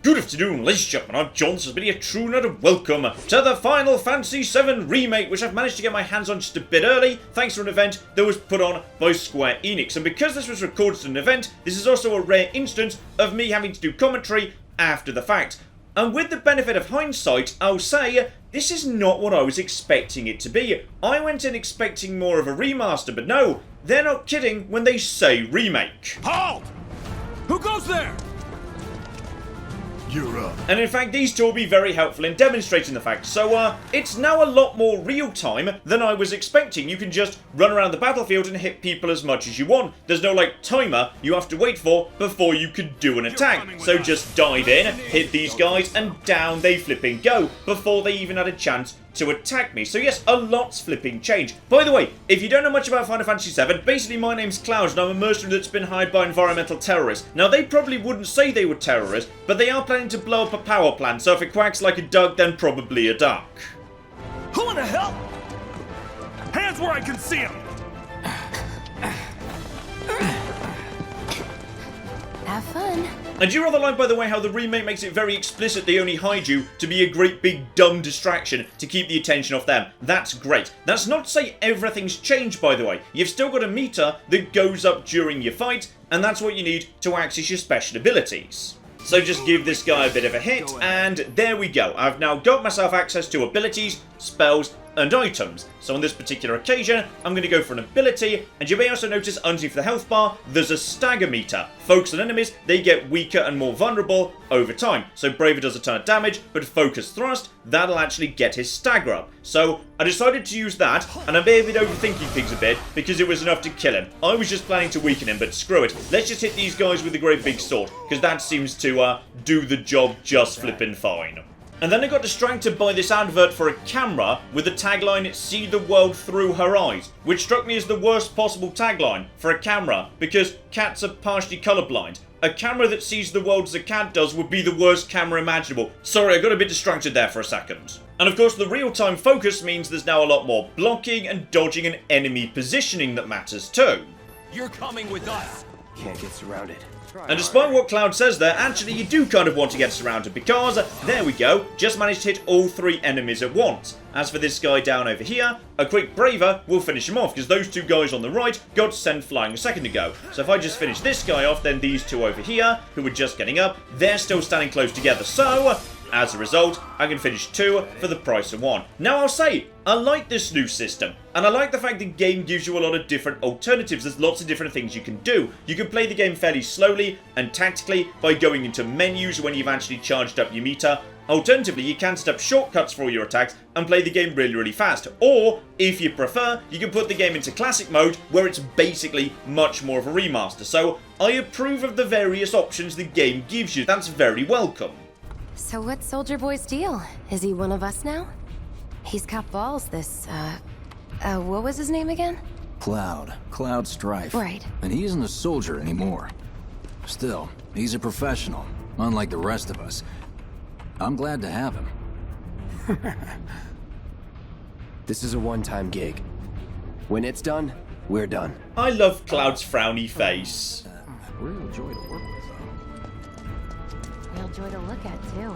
Good afternoon, ladies and gentlemen, I'm John, this has been a true note of welcome to the Final Fantasy VII Remake, which I've managed to get my hands on just a bit early, thanks to an event that was put on by Square Enix. And because this was recorded at an event, this is also a rare instance of me having to do commentary after the fact. And with the benefit of hindsight, I'll say, this is not what I was expecting it to be. I went in expecting more of a remaster, but no, they're not kidding when they say remake. Halt! Who goes there? You're up. And in fact, these two will be very helpful in demonstrating the fact. So, it's now a lot more real-time than I was expecting. You can just run around the battlefield and hit people as much as you want. There's no, timer you have to wait for before you can do an attack. So just dive in, hit these guys, and down they flipping go before they even had a chance to attack me. So yes, a lot's flipping changed. By the way, if you don't know much about Final Fantasy VII, basically my name's Cloud and I'm a mercenary that's been hired by environmental terrorists. Now they probably wouldn't say they were terrorists, but they are planning to blow up a power plant, so if it quacks like a duck, then probably a duck. Who in the hell? Hands where I can see them! Have fun. I do rather like, by the way, how the remake makes it very explicit they only hide you to be a great big dumb distraction to keep the attention off them. That's great. That's not to say everything's changed, by the way. You've still got a meter that goes up during your fight, and that's what you need to access your special abilities. So just give this guy a bit of a hit, and there we go. I've now got myself access to abilities, spells, and items. So on this particular occasion, I'm going to go for an ability, and you may also notice underneath the health bar, there's a stagger meter. Focus on enemies, they get weaker and more vulnerable over time. So Braver does a ton of damage, but Focus Thrust, that'll actually get his stagger up. So I decided to use that, and I may have been overthinking things a bit, because it was enough to kill him. I was just planning to weaken him, but screw it. Let's just hit these guys with a great big sword, because that seems to do the job just flippin' fine. And then I got distracted by this advert for a camera with the tagline, "See the world through her eyes," which struck me as the worst possible tagline for a camera, because cats are partially colourblind. A camera that sees the world as a cat does would be the worst camera imaginable. Sorry, I got a bit distracted there for a second. And of course, the real-time focus means there's now a lot more blocking and dodging and enemy positioning that matters too. You're coming with us! Can't get surrounded. And despite what Cloud says there, actually you do kind of want to get surrounded because, there we go, just managed to hit all three enemies at once. As for this guy down over here, a quick Braver will finish him off because those two guys on the right got sent flying a second ago. So if I just finish this guy off, then these two over here, who were just getting up, they're still standing close together. So, as a result, I can finish two for the price of one. Now I'll say, I like this new system, and I like the fact the game gives you a lot of different alternatives. There's lots of different things you can do. You can play the game fairly slowly and tactically by going into menus when you've actually charged up your meter. Alternatively, you can set up shortcuts for all your attacks and play the game really, really fast. Or, if you prefer, you can put the game into classic mode where it's basically much more of a remaster. So, I approve of the various options the game gives you. That's very welcome. So what's Soldier Boy's deal? Is he one of us now? He's got balls, this, what was his name again? Cloud Strife. Right. And he isn't a soldier anymore. Still, he's a professional, unlike the rest of us. I'm glad to have him. This is a one-time gig. When it's done, we're done. I love Cloud's frowny face. Real joy to work with. Real joy to look at, too.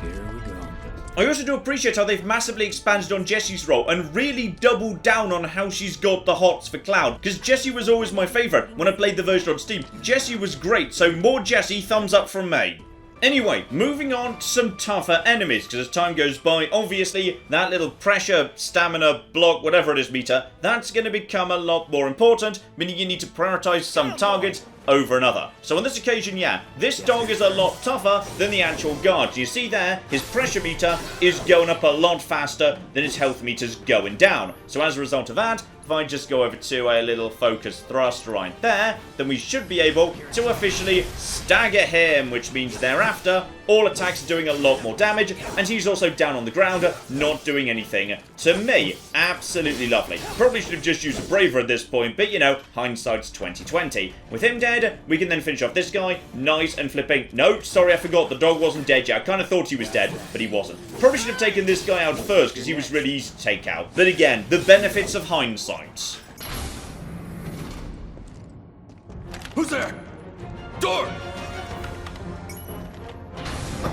Here we go. I also do appreciate how they've massively expanded on Jessie's role and really doubled down on how she's got the hots for Cloud. Because Jessie was always my favourite when I played the version on Steam. Jessie was great, so more Jessie, thumbs up from me. Anyway, moving on to some tougher enemies, because as time goes by, obviously, that little pressure, stamina, block, whatever it is meter, that's going to become a lot more important, meaning you need to prioritise some targets over another. So on this occasion, yeah, this dog is a lot tougher than the actual guard. You see there, his pressure meter is going up a lot faster than his health meter's going down. So as a result of that, if I just go over to a little focus thrust right there, then we should be able to officially stagger him, which means thereafter, all attacks are doing a lot more damage, and he's also down on the ground, not doing anything to me. Absolutely lovely. Probably should have just used a Braver at this point, but you know, hindsight's 20/20. With him dead, we can then finish off this guy, nice and flipping. No, sorry, I forgot, the dog wasn't dead yet. I kind of thought he was dead, but he wasn't. Probably should have taken this guy out first, because he was really easy to take out. But again, the benefits of hindsight. Who's there? Door!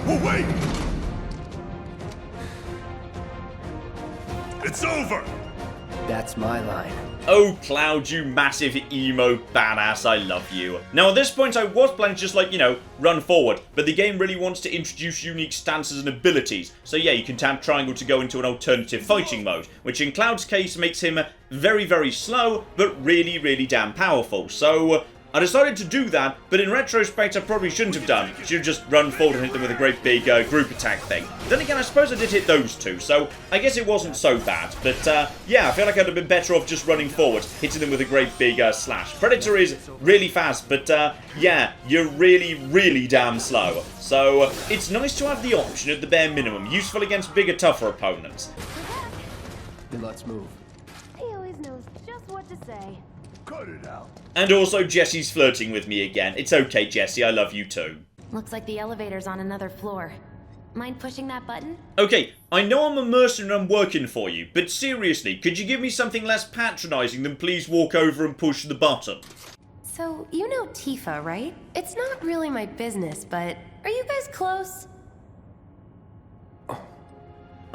Well, wait! It's over! That's my line. Oh, Cloud, you massive emo badass, I love you. Now, at this point, I was planning to just, like, you know, run forward, but the game really wants to introduce unique stances and abilities. So yeah, you can tap triangle to go into an alternative fighting mode, which in Cloud's case makes him very, very slow, but really, really damn powerful. So I decided to do that, but in retrospect I probably shouldn't have done. Should have just run forward and hit them with a great big group attack thing. Then again, I suppose I did hit those two, so I guess it wasn't so bad. But yeah, I feel like I'd have been better off just running forward, hitting them with a great big slash. Predator is really fast, but yeah, you're really, really damn slow. So it's nice to have the option at the bare minimum, useful against bigger, tougher opponents. Then let's move. He always knows just what to say. Cut it out. And also, Jesse's flirting with me again. It's okay, Jesse, I love you too. Looks like the elevator's on another floor. Mind pushing that button? Okay, I know I'm a mercenary and I'm working for you, but seriously, could you give me something less patronizing than please walk over and push the button? So, you know Tifa, right? It's not really my business, but are you guys close?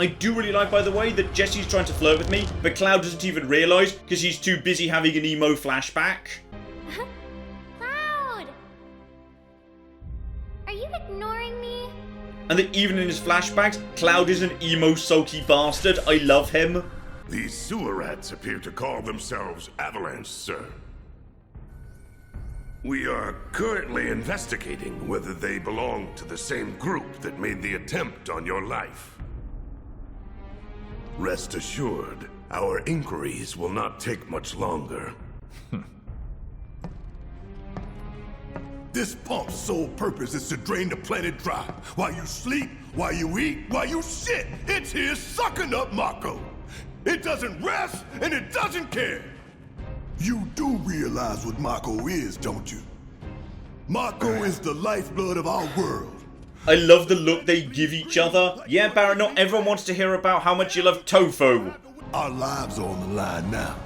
I do really like, by the way, that Jesse's trying to flirt with me, but Cloud doesn't even realise because he's too busy having an emo flashback. Cloud! Are you ignoring me? And that even in his flashbacks, Cloud is an emo sulky bastard. I love him. These sewer rats appear to call themselves Avalanche, sir. We are currently investigating whether they belong to the same group that made the attempt on your life. Rest assured, our inquiries will not take much longer. This pump's sole purpose is to drain the planet dry. While you sleep, while you eat, while you shit, it's here sucking up Mako. It doesn't rest, and it doesn't care. You do realize what Mako is, don't you? Mako is the lifeblood of our world. I love the look they give each other. Yeah, Barret, not everyone wants to hear about how much you love tofu. Our lives are on the line now.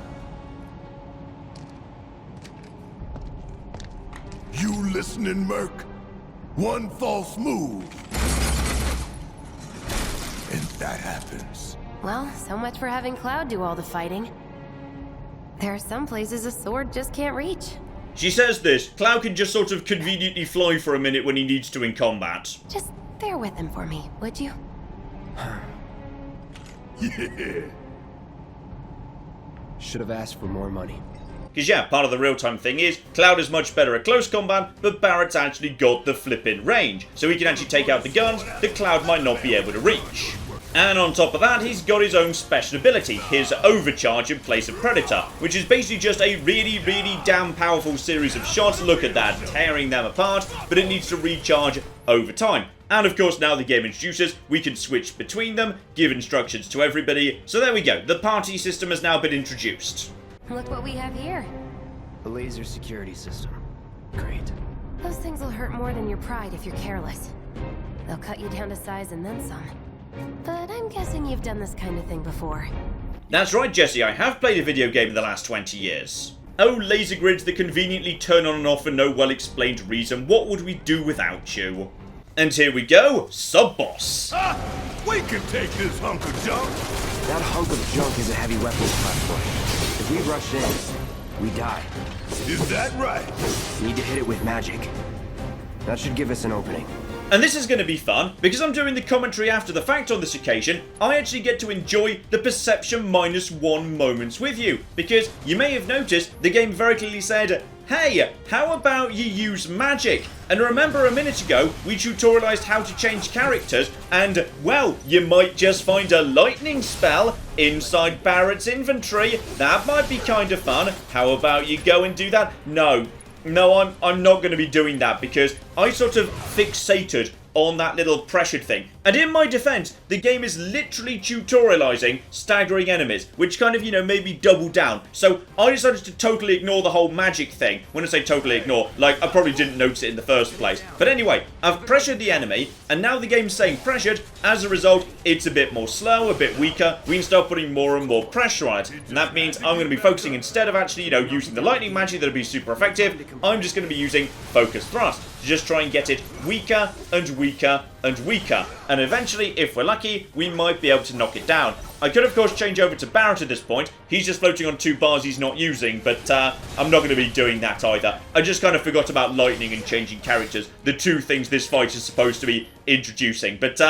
You listening, Merc? One false move, and that happens. Well, so much for having Cloud do all the fighting. There are some places a sword just can't reach. She says this, Cloud can just sort of conveniently fly for a minute when he needs to in combat. Just bear with him for me, would you? Yeah. Should have asked for more money. Because yeah, part of the real-time thing is, Cloud is much better at close combat, but Barret's actually got the flippin' range, so he can actually take out the guns that Cloud might not be able to reach. And on top of that, he's got his own special ability, his Overcharge in place of Predator, which is basically just a really, really damn powerful series of shots. Look at that, tearing them apart, but it needs to recharge over time. And of course, now the game introduces, we can switch between them, give instructions to everybody. So there we go, the party system has now been introduced. Look what we have here. A laser security system. Great. Those things will hurt more than your pride if you're careless. They'll cut you down to size and then some. But I'm guessing you've done this kind of thing before. That's right, Jesse, I have played a video game in the last 20 years. Oh, laser grids that conveniently turn on and off for no well-explained reason, what would we do without you? And here we go, Sub-Boss. We can take this hunk of junk. That hunk of junk is a heavy weapons platform. If we rush in, we die. Is that right? We need to hit it with magic. That should give us an opening. And this is going to be fun, because I'm doing the commentary after the fact on this occasion, I actually get to enjoy the Perception -1 moments with you. Because you may have noticed, the game very clearly said, hey, how about you use magic? And remember a minute ago, we tutorialized how to change characters, and, well, you might just find a lightning spell inside Barret's inventory. That might be kind of fun. How about you go and do that? No, I'm not going to be doing that because I sort of fixated on that little pressured thing. And in my defense, the game is literally tutorializing staggering enemies, which kind of, made me double down. So I decided to totally ignore the whole magic thing. When I say totally ignore, like, I probably didn't notice it in the first place. But anyway, I've pressured the enemy, and now the game's saying pressured. As a result, it's a bit more slow, a bit weaker. We can start putting more and more pressure on it. And that means I'm going to be focusing, instead of actually, using the lightning magic that'll be super effective, I'm just going to be using focus thrust. to just try and get it weaker and weaker and weaker. And eventually, if we're lucky, we might be able to knock it down. I could, of course, change over to Barret at this point. He's just floating on 2 bars he's not using, but I'm not going to be doing that either. I just kind of forgot about lightning and changing characters, the 2 things this fight is supposed to be introducing. But,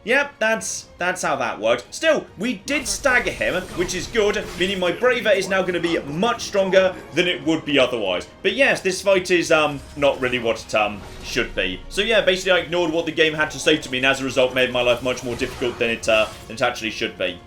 yep, that's how that worked. Still, we did stagger him, which is good, meaning my Braver is now going to be much stronger than it would be otherwise. But yes, this fight is not really what it should be. So yeah, basically I ignored what the game had to say to me, and as a result made my life much more difficult than it actually should be.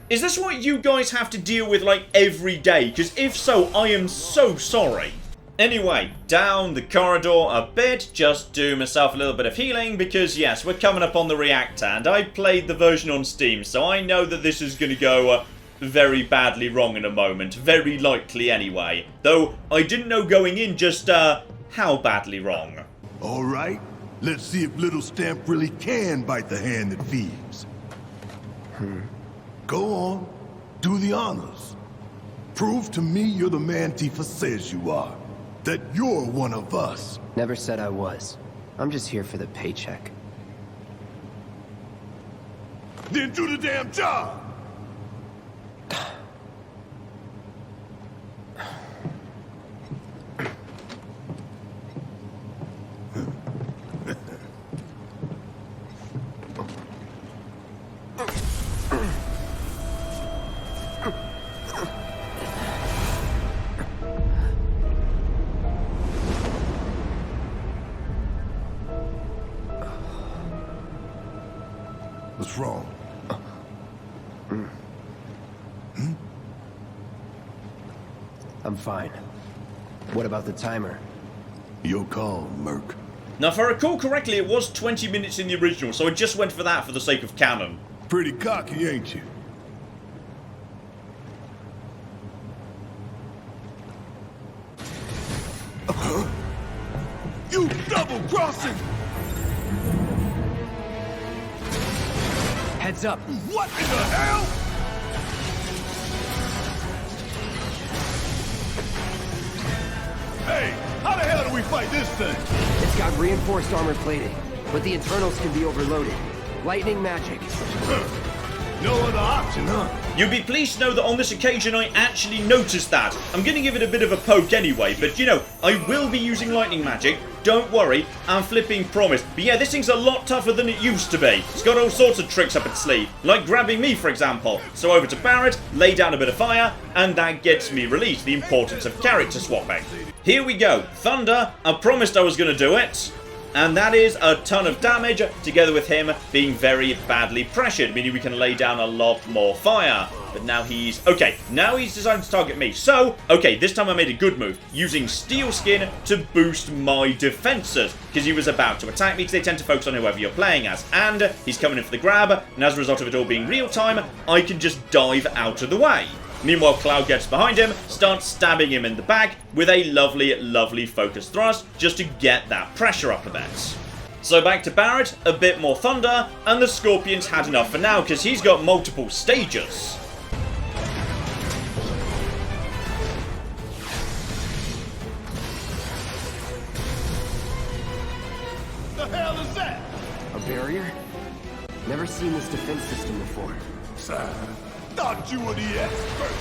Is this what you guys have to deal with, like, every day? Because if so, I am so sorry. Anyway, down the corridor a bit, just do myself a little bit of healing, because yes, we're coming up on the reactor, and I played the version on Steam, so I know that this is going to go very badly wrong in a moment, very likely anyway. Though, I didn't know going in just how badly wrong. Alright, let's see if Little Stamp really can bite the hand that feeds. Go on, do the honors. Prove to me you're the man Tifa says you are. That you're one of us. Never said I was. I'm just here for the paycheck. Then do the damn job! What's wrong? I'm fine. What about the timer? Your call, Merc. Now, if I recall correctly, it was 20 minutes in the original, so I just went for that for the sake of canon. Pretty cocky, ain't you? You double-crossing! Heads up! What in the hell? Hey, how the hell do we fight this thing? It's got reinforced armor plating, but the internals can be overloaded. Lightning magic. No other option, huh? You'll be pleased to know that on this occasion I actually noticed that. I'm going to give it a bit of a poke anyway, but you know, I will be using lightning magic. Don't worry, I'm flipping promise. But yeah, this thing's a lot tougher than it used to be. It's got all sorts of tricks up its sleeve, like grabbing me, for example. So over to Barret, lay down a bit of fire, and that gets me released. The importance of character swapping. Here we go. Thunder, I promised I was going to do it. And that is a ton of damage, together with him being very badly pressured, meaning we can lay down a lot more fire. But now he's... okay, now he's decided to target me. So, okay, this time I made a good move, using Steel Skin to boost my defenses, because he was about to attack me, because they tend to focus on whoever you're playing as. And he's coming in for the grab, and as a result of it all being real time, I can just dive out of the way. Meanwhile, Cloud gets behind him, starts stabbing him in the back with a lovely, lovely focus thrust just to get that pressure up a bit. So back to Barret, a bit more thunder, and the Scorpion's had enough for now because he's got multiple stages. The hell is that? A barrier? Never seen this defense system before. Thought you were the expert.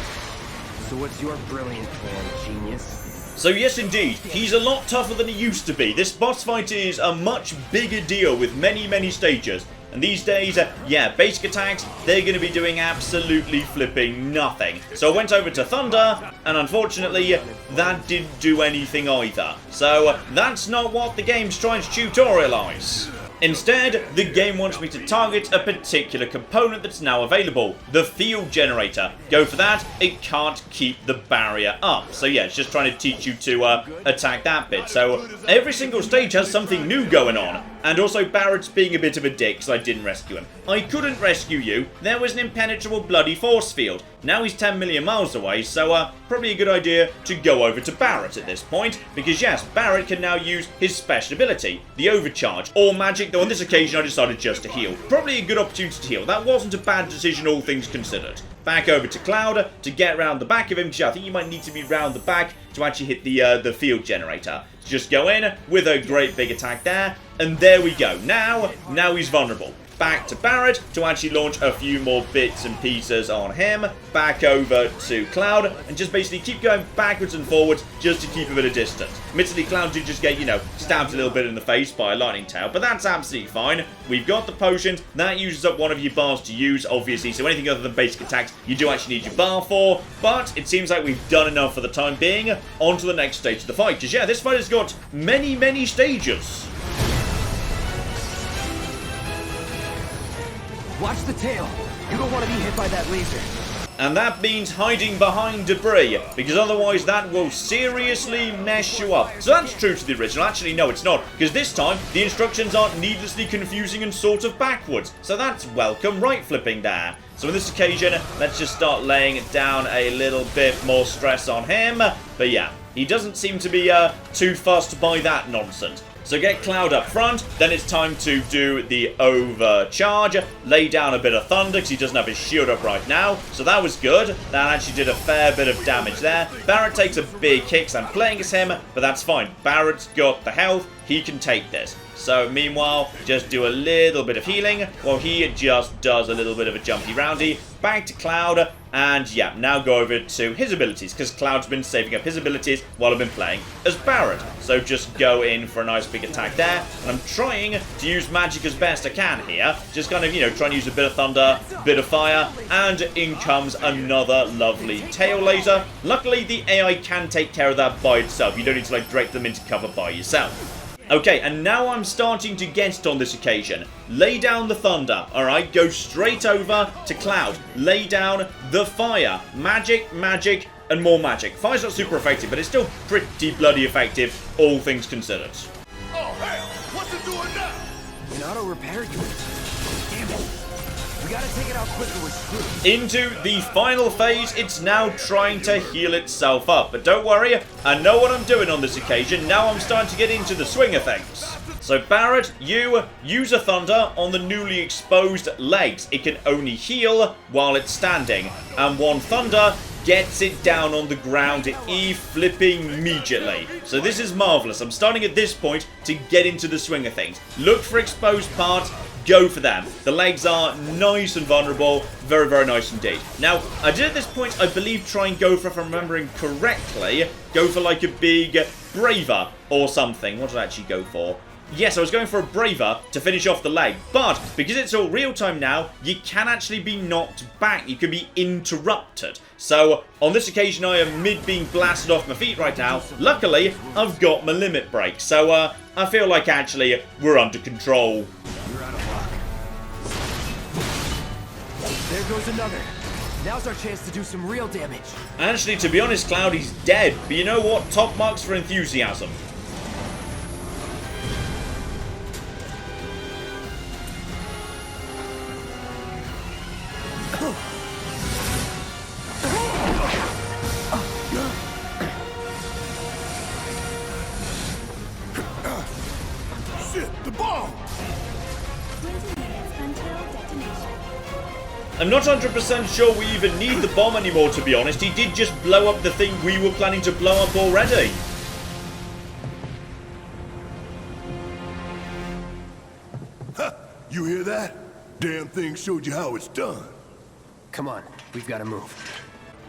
So what's your brilliant plan, genius? So yes indeed, he's a lot tougher than he used to be. This boss fight is a much bigger deal with many, many stages. And these days, yeah, basic attacks, they're going to be doing absolutely flipping nothing. So I went over to Thunder, and unfortunately, that didn't do anything either. So that's not what the game's trying to tutorialize. Instead, the game wants me to target a particular component that's now available, the field generator. Go for that, it can't keep the barrier up. So yeah, it's just trying to teach you to attack that bit. So every single stage has something new going on. And also Barret's being a bit of a dick because I didn't rescue him. I couldn't rescue you, there was an impenetrable bloody force field. Now he's 10 million miles away, so probably a good idea to go over to Barret at this point. Because yes, Barret can now use his special ability, the overcharge, or magic, though on this occasion I decided just to heal. Probably a good opportunity to heal, that wasn't a bad decision all things considered. back over to Cloud to get around the back of him, because I think you might need to be round the back to actually hit the field generator. Just go in with a great big attack there, and there we go. Now he's vulnerable. Back to Barret to actually launch a few more bits and pieces on him. Back over to Cloud, and just basically keep going backwards and forwards just to keep a bit of distance. Admittedly, Cloud did just get, stabbed a little bit in the face by a lightning tail, but that's absolutely fine. We've got the potions. That uses up one of your bars to use, obviously, so anything other than basic attacks, you do actually need your bar for, but it seems like we've done enough for the time being. On to the next stage of the fight, because yeah, this fight has got many, many stages. Watch the tail. You don't want to be hit by that laser. And that means hiding behind debris, because otherwise that will seriously mess you up. So that's true to the original. Actually, no, it's not, because this time the instructions aren't needlessly confusing and sort of backwards. So that's welcome right flipping there. So on this occasion, let's just start laying down a little bit more stress on him. But yeah, he doesn't seem to be too fussed by that nonsense. So get Cloud up front, then it's time to do the overcharge, lay down a bit of thunder because he doesn't have his shield up right now, so that was good. That actually did a fair bit of damage there. Barret takes a big hit because I'm playing as him, but that's fine. Barret's got the health, he can take this. So meanwhile, just do a little bit of healing while he just does a little bit of a jumpy roundy. Back to Cloud, and yeah, now go over to his abilities, because Cloud's been saving up his abilities while I've been playing as Barret. So just go in for a nice big attack there, and I'm trying to use magic as best I can here. Just kind of, try and use a bit of thunder, bit of fire, and in comes another lovely tail laser. Luckily, the AI can take care of that by itself. You don't need to, drape them into cover by yourself. Okay, and now I'm starting to get it on this occasion. Lay down the thunder, alright? Go straight over to Cloud. Lay down the fire. Magic, magic, and more magic. Fire's not super effective, but it's still pretty bloody effective, all things considered. Oh, hell! What's it doing now? An auto repair unit. Damn it. We gotta take it out quicker, we're screwed. Into the final phase, it's now trying to heal itself up. But don't worry, I know what I'm doing on this occasion. Now I'm starting to get into the swing of things. So Barret, you use a thunder on the newly exposed legs. It can only heal while it's standing. And one thunder gets it down on the ground flipping immediately. So this is marvelous. I'm starting at this point to get into the swing of things. Look for exposed parts. Go for them. The legs are nice and vulnerable. Very, very nice indeed. Now, I did at this point, I believe, try and go for, if I'm remembering correctly, go for a big braver or something. What did I actually go for? Yes, I was going for a braver to finish off the leg, but because it's all real time now, you can actually be knocked back. You can be interrupted. So on this occasion, I am mid being blasted off my feet right now. Luckily, I've got my limit break, so I feel like actually we're under control. You're out of luck. There goes another. Now's our chance to do some real damage. Actually, to be honest, Cloud, he's dead. But you know what? Top marks for enthusiasm. Shit, the bomb! 20 minutes until detonation. I'm not 100% sure we even need the bomb anymore, to be honest. He did just blow up the thing we were planning to blow up already. Huh, you hear that? Damn thing showed you how it's done. Come on, we've got to move.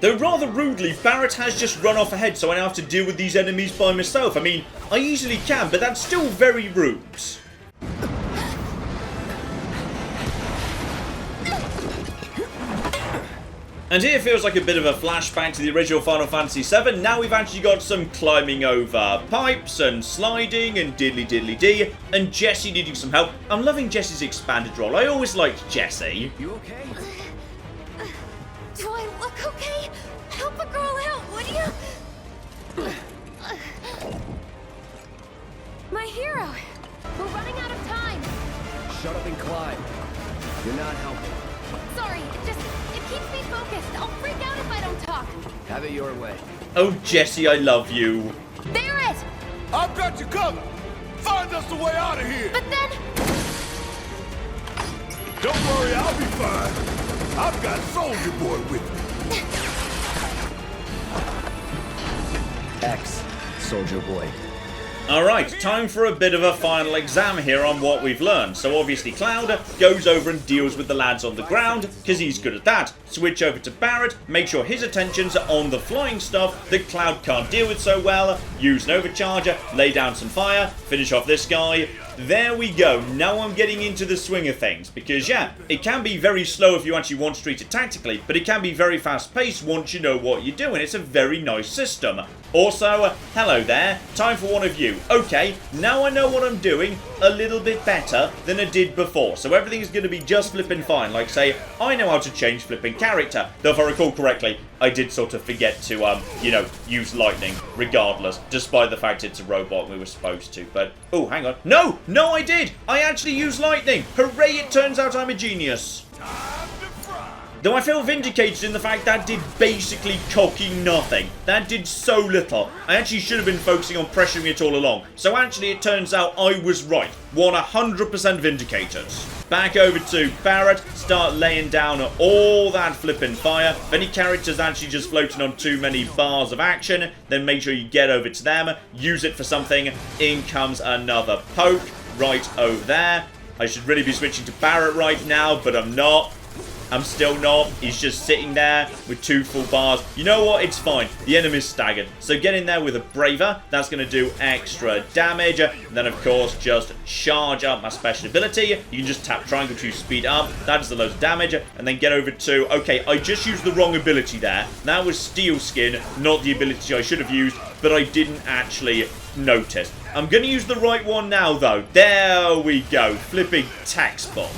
Though rather rudely, Barret has just run off ahead, so I now have to deal with these enemies by myself. I mean, I easily can, but that's still very rude. And here feels like a bit of a flashback to the original Final Fantasy VII. Now we've actually got some climbing over pipes and sliding and diddly-diddly-dee, and Jessie needing some help. I'm loving Jessie's expanded role. I always liked Jessie. You okay? Do I look okay? Help a girl out, would you? My hero! We're running out of time! Shut up and climb. You're not helping. Sorry, it keeps me focused. I'll freak out if I don't talk. Have it your way. Oh, Jessie, I love you. Barret! I've got you covered! Find us the way out of here! But then... Don't worry, I'll be fine. I've got Soldier Boy with me. X, Soldier Boy. Alright, time for a bit of a final exam here on what we've learned. So obviously Cloud goes over and deals with the lads on the ground, because he's good at that. Switch over to Barret, make sure his attention's on the flying stuff that Cloud can't deal with so well. Use an overcharger, lay down some fire, finish off this guy. There we go, now I'm getting into the swing of things, because yeah, it can be very slow if you actually want to treat it tactically, but it can be very fast paced once you know what you're doing. It's a very nice system. Also, hello there, time for one of you. Okay, now I know what I'm doing a little bit better than I did before, so everything's going to be just flipping fine. Like say, I know how to change flipping character, though if I recall correctly, I did sort of forget to, you know, use lightning, regardless, despite the fact it's a robot we were supposed to, but, oh, hang on. No, I did! I actually used lightning! Hooray, it turns out I'm a genius! Though I feel vindicated in the fact that did basically cocky nothing. That did so little. I actually should have been focusing on pressuring it all along. So actually it turns out I was right. 100% vindicated. Back over to Barret, start laying down all that flipping fire. If any character's actually just floating on too many bars of action, then make sure you get over to them, use it for something. In comes another poke right over there. I should really be switching to Barret right now, but I'm not. I'm still not. He's just sitting there with 2 full bars. You know what? It's fine. The enemy's staggered. So get in there with a Braver. That's going to do extra damage. And then, of course, just charge up my special ability. You can just tap triangle to speed up. That is a load of damage. And then get over to... Okay, I just used the wrong ability there. That was Steel Skin, not the ability I should have used. But I didn't actually notice. I'm going to use the right one now, though. There we go. Flipping textbook.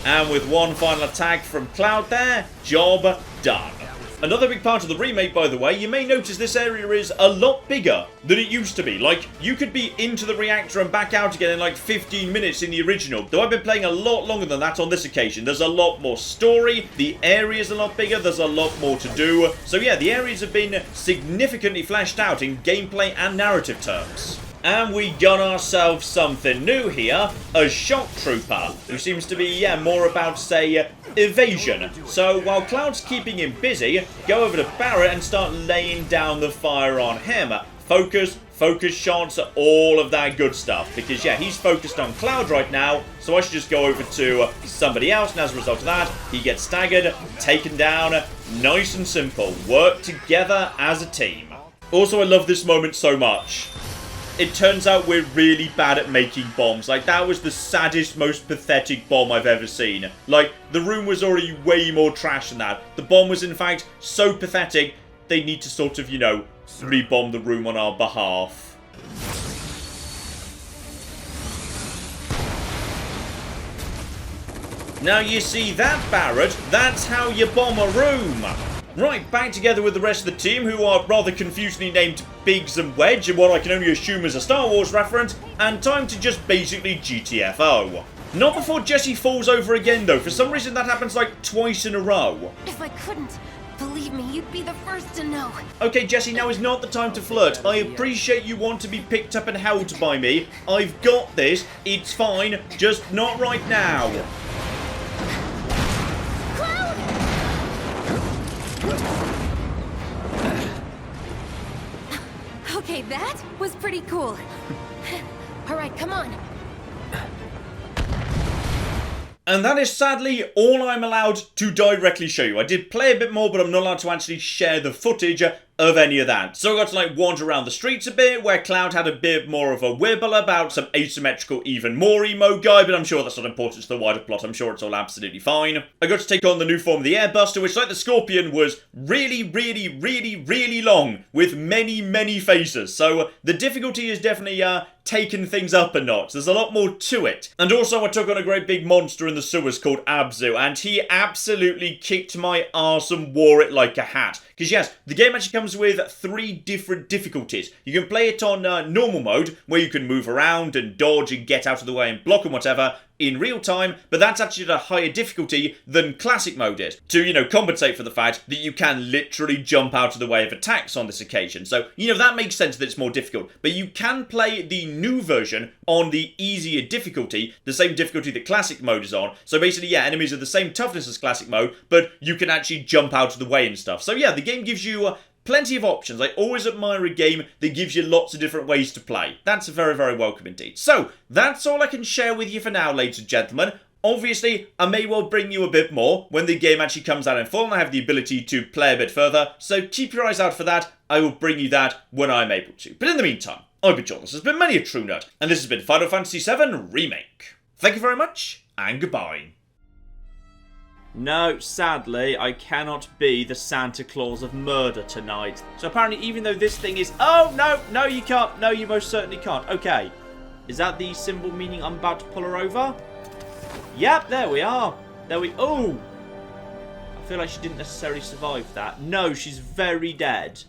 And with one final attack from Cloud there, job done. Another big part of the remake, by the way, you may notice this area is a lot bigger than it used to be. Like, you could be into the reactor and back out again in like 15 minutes in the original. Though I've been playing a lot longer than that on this occasion. There's a lot more story, the area's a lot bigger, there's a lot more to do. So yeah, the areas have been significantly fleshed out in gameplay and narrative terms. And we got ourselves something new here, a shock trooper, who seems to be, yeah, more about, say, evasion. So while Cloud's keeping him busy, go over to Barret and start laying down the fire on him. Focus shots, all of that good stuff. Because, yeah, he's focused on Cloud right now, so I should just go over to somebody else, and as a result of that, he gets staggered, taken down, nice and simple. Work together as a team. Also, I love this moment so much. It turns out we're really bad at making bombs. Like, that was the saddest, most pathetic bomb I've ever seen. Like, the room was already way more trash than that. The bomb was, in fact, so pathetic, they need to sort of, you know, re-bomb the room on our behalf. Now, you see that, Barret? That's how you bomb a room. Right, back together with the rest of the team, who are rather confusingly named Biggs and Wedge, in what I can only assume is a Star Wars reference, and time to just basically GTFO. Not before Jesse falls over again, though. For some reason, that happens like twice in a row. If I couldn't, believe me, you'd be the first to know. Okay, Jesse, now is not the time to flirt. I appreciate you want to be picked up and held by me. I've got this. It's fine. Just not right now. Okay, that was pretty cool. All right, come on. And that is sadly all I'm allowed to directly show you. I did play a bit more, but I'm not allowed to actually share the footage of any of that. So I got to like wander around the streets a bit, where Cloud had a bit more of a wibble about some asymmetrical, even more emo guy, but I'm sure that's not important to the wider plot. I'm sure it's all absolutely fine. I got to take on the new form of the Airbuster, which, like the Scorpion, was really long, with many phases. So the difficulty is definitely taken things up a notch. There's a lot more to it. And also I took on a great big monster in the sewers called Abzu, and he absolutely kicked my arse and wore it like a hat. Because yes, the game actually comes with 3 different difficulties. You can play it on normal mode, where you can move around and dodge and get out of the way and block and whatever, in real time, but that's actually at a higher difficulty than classic mode is, to, you know, compensate for the fact that you can literally jump out of the way of attacks on this occasion. So, you know, that makes sense that it's more difficult, but you can play the new version on the easier difficulty, the same difficulty that classic mode is on. So basically, yeah, enemies are the same toughness as classic mode, but you can actually jump out of the way and stuff. So yeah, the game gives you plenty of options. I always admire a game that gives you lots of different ways to play. That's very, very welcome indeed. So, that's all I can share with you for now, ladies and gentlemen. Obviously, I may well bring you a bit more when the game actually comes out in full and I have the ability to play a bit further, so keep your eyes out for that. I will bring you that when I'm able to. But in the meantime, I've been John, this has been Many a True Nerd, and this has been Final Fantasy VII Remake. Thank you very much, and goodbye. No, sadly, I cannot be the Santa Claus of murder tonight. So apparently, even though this thing is... Oh, no, no, you can't. No, you most certainly can't. Okay. Is that the symbol meaning I'm about to pull her over? Yep, there we are. There we... Oh! I feel like she didn't necessarily survive that. No, she's very dead.